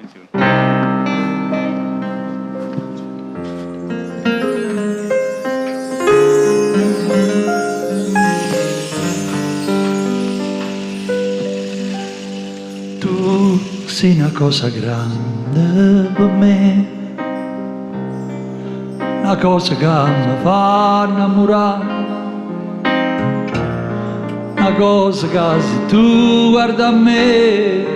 Tu sei una cosa grande per me, una cosa che mi fa innamorare, una cosa che se tu guardi a me,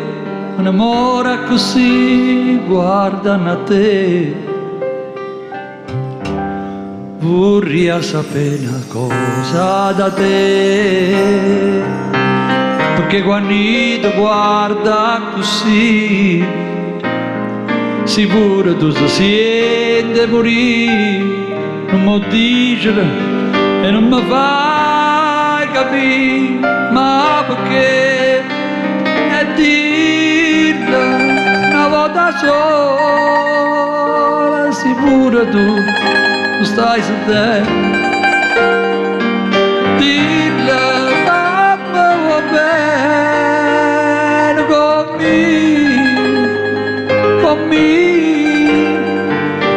un amore così guardano a te. Vorrei sapere una cosa da te, perché quando ti guarda così, sicuro tu si sente morire, non mi dice e non mi fai capire, ma perché è dirla una volta sola, sicuro tu stai sentendo.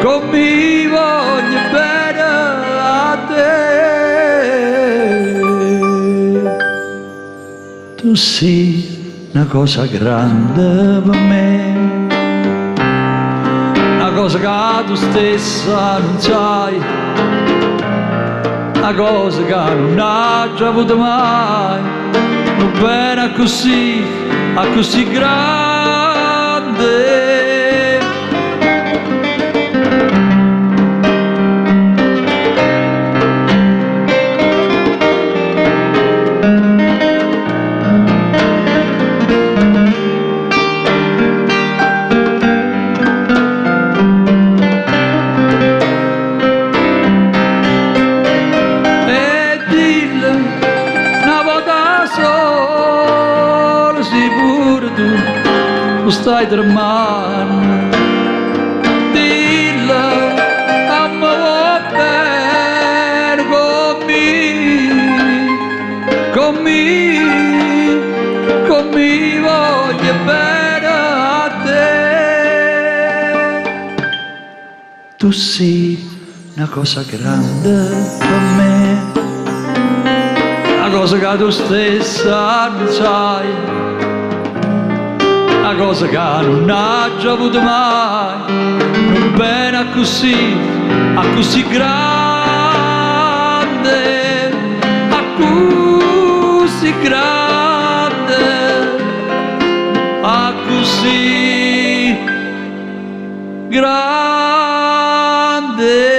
Con me voglio bene a te. Tu sei una cosa grande per me, una cosa che tu stessa non sai, una cosa che non hai già avuto mai, un bene così grande. Tu stai tremando, dillo a me va bene con me voglio bene a te. Tu sei una cosa grande per me, una cosa che tu stessa non sai, una cosa che non ha già avuto mai, un bene così grande, così grande, così grande.